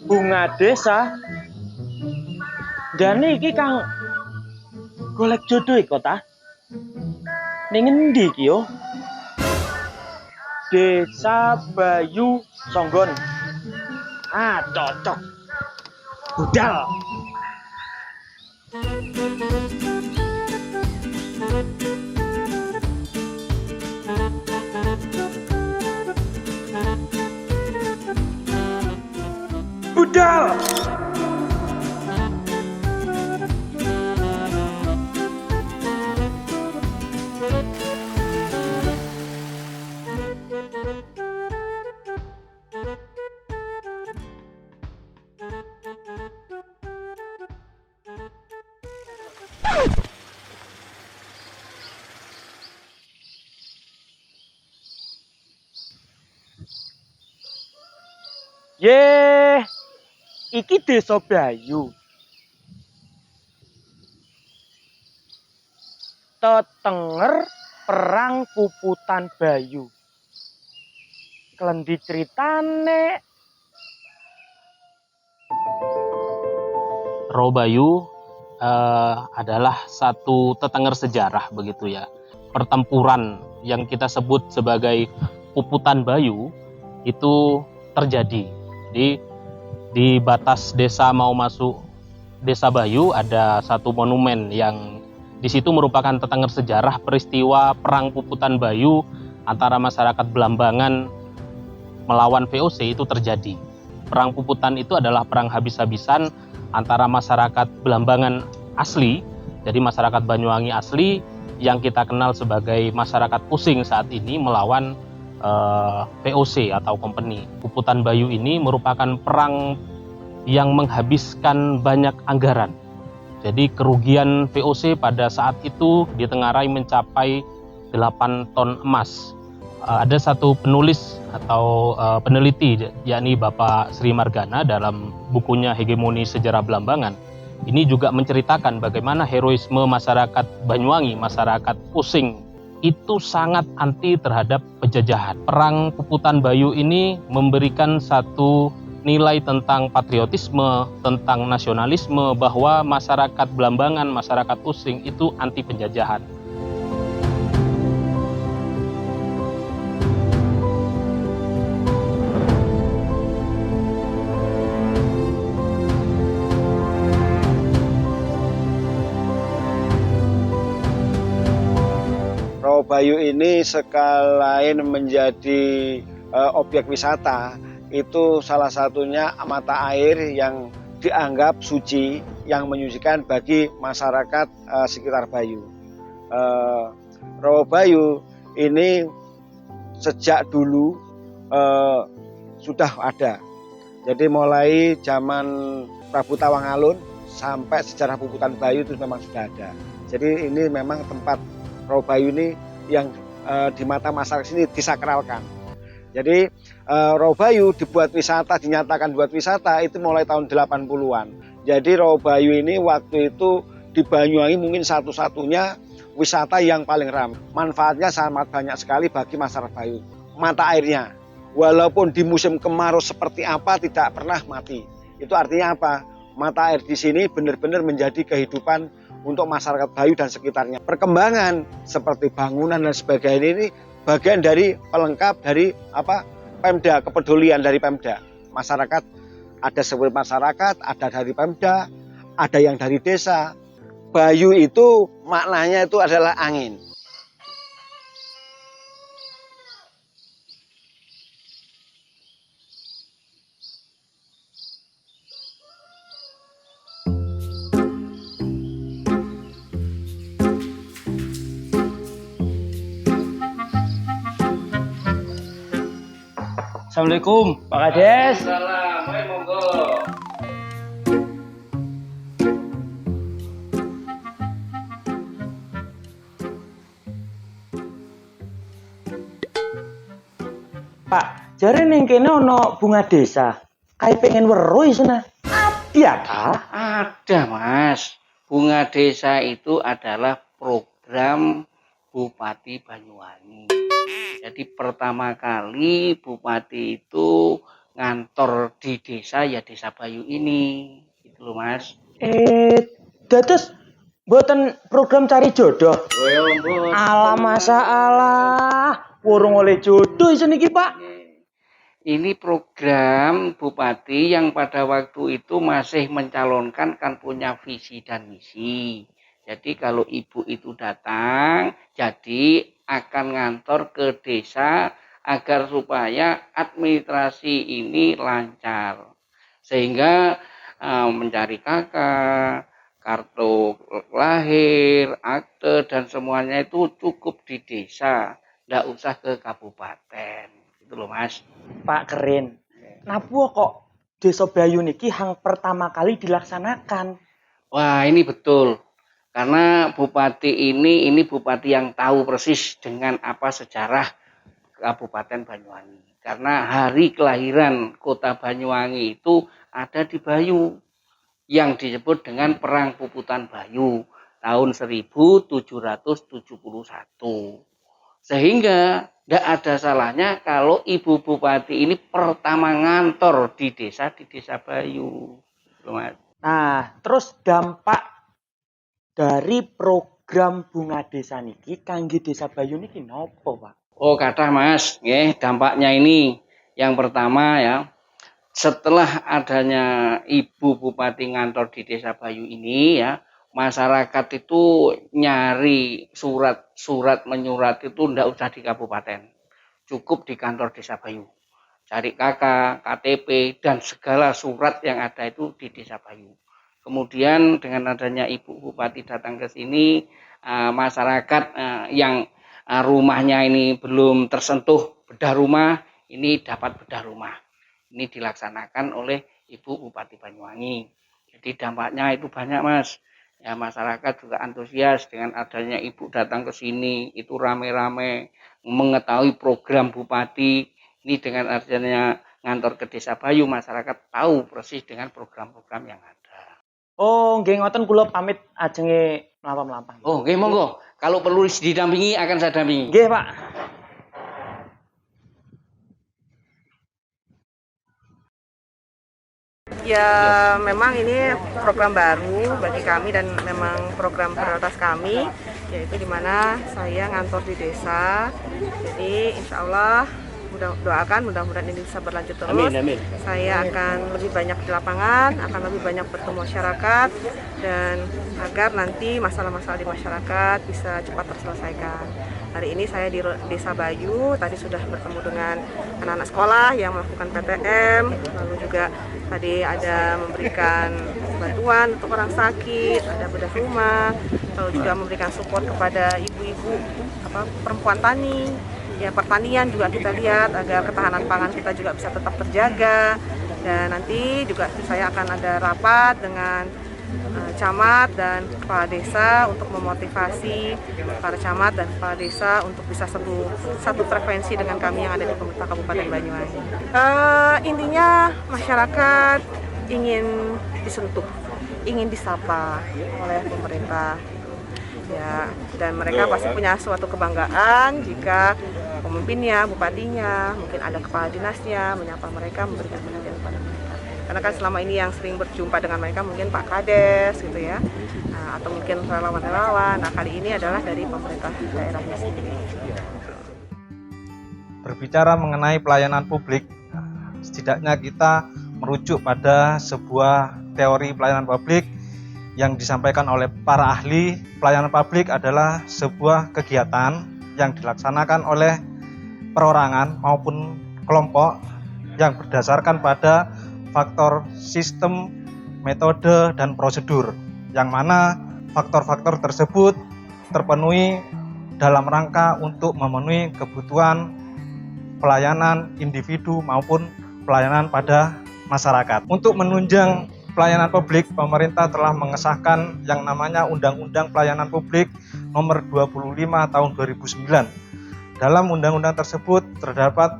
Bunga desa dan iki kang golek jodoh kok ta ning endi iki yo Desa Bayu Songgon cocok budal budal Ye, iki Desa Bayu. Tetenger perang puputan Bayu. Klendi ceritane. Roh Bayu adalah satu tetenger sejarah begitu ya. Pertempuran yang kita sebut sebagai puputan Bayu itu terjadi. Di batas desa mau masuk Desa Bayu ada satu monumen yang di situ merupakan tetenger sejarah peristiwa perang puputan Bayu antara masyarakat Belambangan melawan VOC itu terjadi. Perang puputan itu adalah perang habis-habisan antara masyarakat Belambangan asli, jadi masyarakat Banyuwangi asli yang kita kenal sebagai masyarakat Pusing saat ini melawan VOC atau company. Puputan Bayu ini merupakan perang yang menghabiskan banyak anggaran. Jadi kerugian VOC pada saat itu ditengarai mencapai 8 ton emas. Ada satu penulis atau peneliti yakni Bapak Sri Margana dalam bukunya Hegemoni Sejarah Belambangan. Ini juga menceritakan bagaimana heroisme masyarakat Banyuwangi, masyarakat Pusing itu sangat anti terhadap penjajahan. Perang Puputan Bayu ini memberikan satu nilai tentang patriotisme, tentang nasionalisme, bahwa masyarakat Belambangan, masyarakat Pusing itu anti penjajahan. Roh Bayu ini sekalian menjadi objek wisata, itu salah satunya mata air yang dianggap suci, yang menyucikan bagi masyarakat sekitar Bayu. Roh Bayu ini sejak dulu sudah ada. Jadi mulai zaman Prabu Tawangalun sampai sejarah Puputan Bayu itu memang sudah ada. Jadi ini memang tempat Roh Bayu ini yang di mata masyarakat sini disakralkan. Jadi Roh Bayu dibuat wisata, dinyatakan buat wisata itu mulai tahun 80-an. Jadi Roh Bayu ini waktu itu di Banyuwangi mungkin satu-satunya wisata yang paling ramai. Manfaatnya sangat banyak sekali bagi masyarakat Bayu. Mata airnya, walaupun di musim kemarau seperti apa tidak pernah mati. Itu artinya apa? Mata air di sini benar-benar menjadi kehidupan untuk masyarakat Bayu dan sekitarnya. Perkembangan seperti bangunan dan sebagainya ini bagian dari pelengkap dari Pemda, kepedulian dari Pemda. Masyarakat ada sebuah masyarakat, ada dari Pemda, ada yang dari desa. Bayu itu maknanya itu adalah angin. Assalamualaikum Pak Kades. Assalamualaikum, monggo. Pak, jare ning kene ana bunga desa. Kae pengen weruh isuna. Ada kah? Ada, Mas. Bunga Desa itu adalah program Bupati Banyuwangi. Jadi pertama kali Bupati itu ngantor di desa ya Desa Bayu ini. Gitu loh Mas. Dados mboten program cari jodoh. Alah masalah, urung oleh jodoh iso niki, Pak. Ini program Bupati yang pada waktu itu masih mencalonkan kan punya visi dan misi. Jadi kalau ibu itu datang, jadi akan ngantor ke desa agar supaya administrasi ini lancar. Sehingga mencari kakak, kartu lahir, akte, dan semuanya itu cukup di desa. Nggak usah ke kabupaten. Gitu loh Mas. Pak keren. Napa kok Desa Bayu niki hang pertama kali dilaksanakan? Wah ini betul. Karena bupati ini bupati yang tahu persis dengan apa sejarah Kabupaten Banyuwangi. Karena hari kelahiran kota Banyuwangi itu ada di Bayu yang disebut dengan Perang Puputan Bayu tahun 1771. Sehingga tidak ada salahnya kalau Ibu Bupati ini pertama ngantor di Desa Bayu. Nah, terus dampak dari program Bunga Desa niki kangge Desa Bayu niki nopo, Pak? Oh, kathah Mas, nggih, dampaknya ini. Yang pertama ya, setelah adanya Ibu Bupati ngantor di Desa Bayu ini ya, masyarakat itu nyari surat menyurat itu ndak usah di kabupaten. Cukup di kantor Desa Bayu. Cari KK, KTP dan segala surat yang ada itu di Desa Bayu. Kemudian dengan adanya Ibu Bupati datang ke sini, masyarakat yang rumahnya ini belum tersentuh bedah rumah, ini dapat bedah rumah. Ini dilaksanakan oleh Ibu Bupati Banyuwangi. Jadi dampaknya itu banyak Mas. Ya, masyarakat juga antusias dengan adanya Ibu datang ke sini, itu rame-rame mengetahui program Bupati. Ini dengan adanya ngantor ke Desa Bayu, masyarakat tahu persis dengan program-program yang ada. Oh, nggih ngoten kula pamit ajenge mlampah-mlampah. Oh, nggih monggo. Kalau perlu didampingi akan saya dampingi. Nggih, Pak. Ya memang ini program baru bagi kami dan memang program prioritas kami, yaitu dimana saya ngantor di desa. Jadi insya Allah mudah-mudahan ini bisa berlanjut terus. Amin. Saya akan lebih banyak di lapangan, akan lebih banyak bertemu masyarakat, dan agar nanti masalah-masalah di masyarakat bisa cepat terselesaikan. Hari ini saya di Desa Bayu, tadi sudah bertemu dengan anak-anak sekolah yang melakukan PTM, lalu juga tadi ada memberikan bantuan untuk orang sakit, ada bedah rumah, lalu juga memberikan support kepada ibu-ibu perempuan tani. Ya, pertanian juga kita lihat agar ketahanan pangan kita juga bisa tetap terjaga. Dan nanti juga saya akan ada rapat dengan camat dan kepala desa untuk memotivasi para camat dan kepala desa untuk bisa satu frekuensi dengan kami yang ada di pemerintah Kabupaten Banyuwangi. Intinya masyarakat ingin disentuh, ingin disapa oleh pemerintah. Ya, dan mereka pasti punya suatu kebanggaan jika pemimpinnya, bupatinya, mungkin ada kepala dinasnya menyapa mereka, memberikan perhatian kepada mereka. Karena kan selama ini yang sering berjumpa dengan mereka mungkin Pak Kades gitu ya, atau mungkin relawan-relawan. Nah, kali ini adalah dari pemerintah daerahnya sendiri. Berbicara mengenai pelayanan publik, setidaknya kita merujuk pada sebuah teori pelayanan publik yang disampaikan oleh para ahli. Pelayanan publik adalah sebuah kegiatan yang dilaksanakan oleh perorangan maupun kelompok yang berdasarkan pada faktor sistem, metode, dan prosedur, yang mana faktor-faktor tersebut terpenuhi dalam rangka untuk memenuhi kebutuhan pelayanan individu maupun pelayanan pada masyarakat. Untuk menunjang pelayanan publik, pemerintah telah mengesahkan yang namanya Undang-Undang Pelayanan Publik Nomor 25 Tahun 2009. Dalam undang-undang tersebut terdapat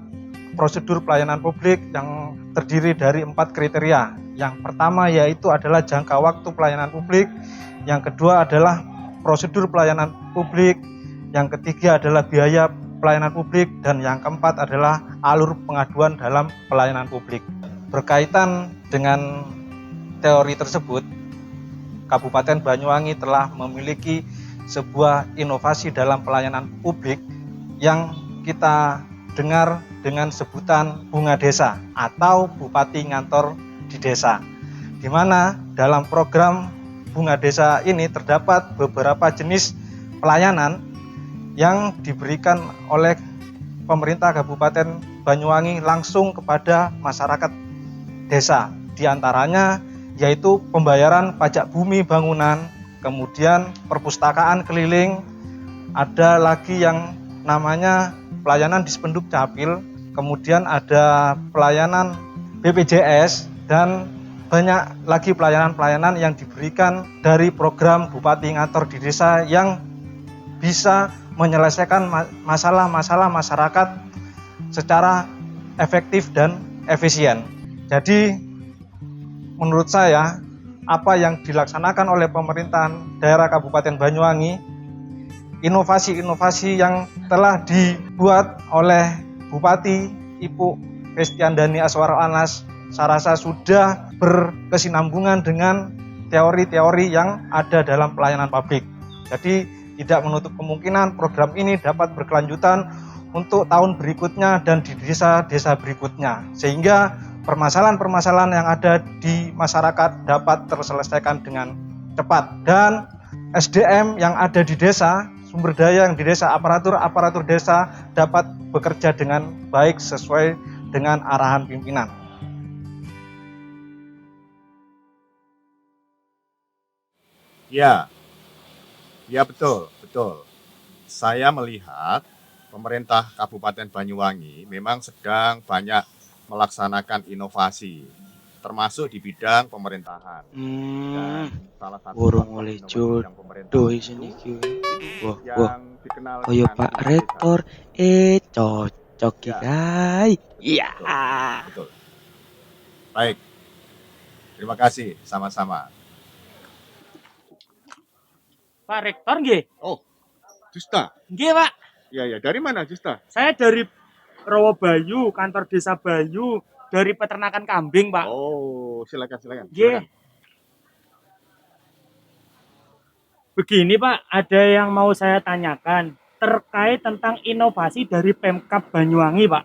prosedur pelayanan publik yang terdiri dari 4 kriteria. Yang pertama yaitu adalah jangka waktu pelayanan publik, yang kedua adalah prosedur pelayanan publik, yang ketiga adalah biaya pelayanan publik, dan yang keempat adalah alur pengaduan dalam pelayanan publik. Berkaitan dengan teori tersebut, Kabupaten Banyuwangi telah memiliki sebuah inovasi dalam pelayanan publik yang kita dengar dengan sebutan Bunga Desa atau Bupati Ngantor di Desa, di mana dalam program Bunga Desa ini terdapat beberapa jenis pelayanan yang diberikan oleh pemerintah Kabupaten Banyuwangi langsung kepada masyarakat desa. Di antaranya yaitu pembayaran pajak bumi bangunan, kemudian perpustakaan keliling, ada lagi yang namanya pelayanan Dispenduk Capil, kemudian ada pelayanan BPJS, dan banyak lagi pelayanan-pelayanan yang diberikan dari program Bupati Ngantor di Desa yang bisa menyelesaikan masalah-masalah masyarakat secara efektif dan efisien. Jadi menurut saya apa yang dilaksanakan oleh pemerintahan daerah Kabupaten Banyuwangi, inovasi-inovasi yang telah dibuat oleh Bupati Ibu Festiandani Aswar Anas, saya rasa sudah berkesinambungan dengan teori-teori yang ada dalam pelayanan publik. Jadi tidak menutup kemungkinan program ini dapat berkelanjutan untuk tahun berikutnya dan di desa-desa berikutnya, sehingga permasalahan-permasalahan yang ada di masyarakat dapat terselesaikan dengan cepat, dan SDM yang ada di desa, sumber daya yang di desa, aparatur desa dapat bekerja dengan baik sesuai dengan arahan pimpinan. Ya, ya betul. Saya melihat pemerintah Kabupaten Banyuwangi memang sedang banyak melaksanakan inovasi, termasuk di bidang pemerintahan. Dan salah satu Burung oleh yang pemerintah jodoh itu sini ki. Wah, yang dikenal koyo dengan Pak Bunga Rektor, cocok ki, Ya. guys. Iya. Desa. Betul. Baik. Terima kasih sama-sama. Pak Rektor nggih? Oh, Justa. Nggih, Pak. Ya, dari mana Justa? Saya dari Rawabayu, kantor Desa Bayu, dari peternakan kambing, Pak. Oh, silakan. Nggih. Begini, Pak, ada yang mau saya tanyakan terkait tentang inovasi dari Pemkab Banyuwangi, Pak.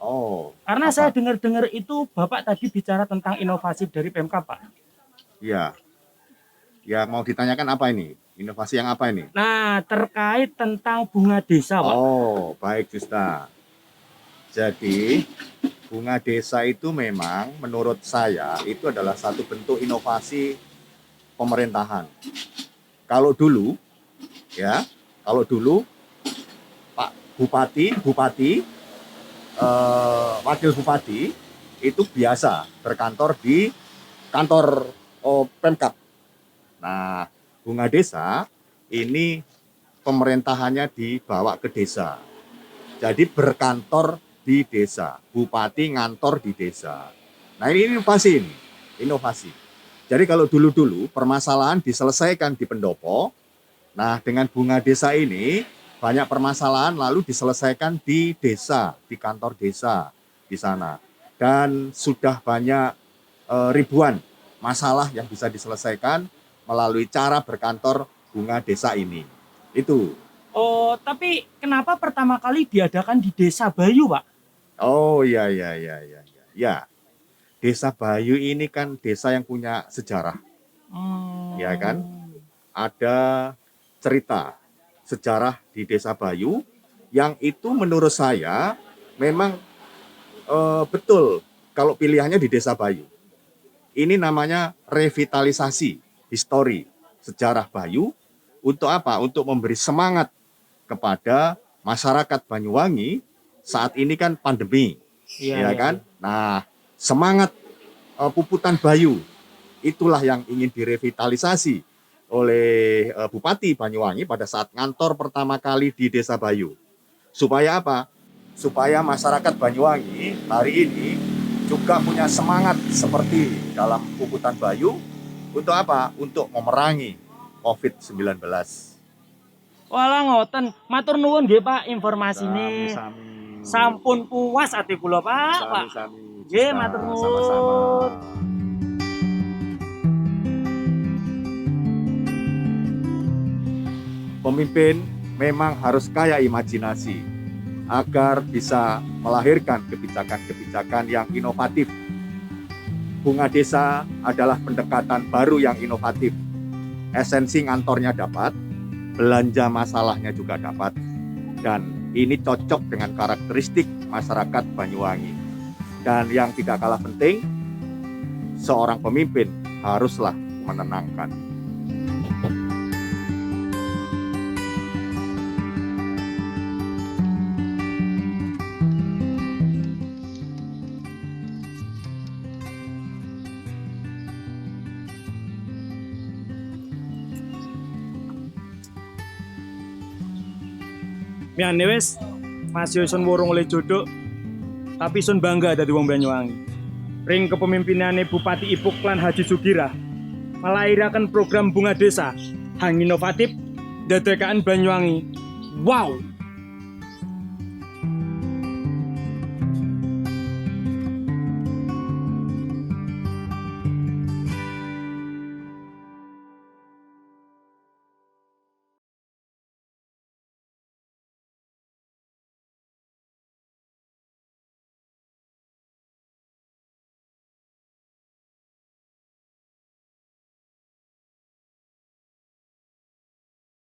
Oh. Karena apa? saya dengar-dengar itu Bapak tadi bicara tentang inovasi dari Pemkab, Pak. Iya. Ya, mau ditanyakan apa ini? Inovasi yang apa ini? Nah, terkait tentang bunga desa, Pak. Oh, baik Justa. Jadi, bunga desa itu memang menurut saya itu adalah satu bentuk inovasi pemerintahan. Kalau dulu Pak Bupati, Wakil Bupati itu biasa berkantor di kantor Pemkab. Nah, bunga desa ini pemerintahannya dibawa ke desa. Jadi berkantor di desa, bupati ngantor di desa. Nah, ini inovasi. Jadi kalau dulu-dulu permasalahan diselesaikan di pendopo, nah dengan bunga desa ini banyak permasalahan lalu diselesaikan di desa, di kantor desa di sana. Dan sudah banyak ribuan masalah yang bisa diselesaikan melalui cara berkantor bunga desa ini. Itu. Oh, tapi kenapa pertama kali diadakan di Desa Bayu, Pak? Oh, iya. Ya. Desa Bayu ini kan desa yang punya sejarah. Ya kan? Ada cerita sejarah di Desa Bayu yang itu menurut saya memang betul kalau pilihannya di Desa Bayu. Ini namanya revitalisasi histori sejarah Bayu. Untuk apa? Untuk memberi semangat kepada masyarakat Banyuwangi saat ini kan pandemi, ya kan? Nah, semangat Puputan Bayu itulah yang ingin direvitalisasi oleh Bupati Banyuwangi pada saat ngantor pertama kali di Desa Bayu. Supaya apa? Supaya masyarakat Banyuwangi hari ini juga punya semangat seperti dalam Puputan Bayu. Untuk apa? Untuk memerangi COVID-19. Walah ngoten, matur nuwun nggih Pak informasine. Sami-sami. Sampun puas ati kula Pak. Pak. Sami-sami. Nggih, Cista. matur nuwun. Sama-sama. Pemimpin memang harus kaya imajinasi agar bisa melahirkan kebijakan-kebijakan yang inovatif. Bunga Desa adalah pendekatan baru yang inovatif. Esensi ngantornya dapat, belanja masalahnya juga dapat, dan ini cocok dengan karakteristik masyarakat Banyuwangi. Dan yang tidak kalah penting, seorang pemimpin haruslah menenangkan. Miyane wis masih sun wurung oleh jodoh, tapi sun bangga dadi wong Banyuwangi. Ring kepemimpinane Bupati Ipuk lan Haji Sugirah melahirkan program Bunga Desa hang inovatif dadekaan Banyuwangi. Wow,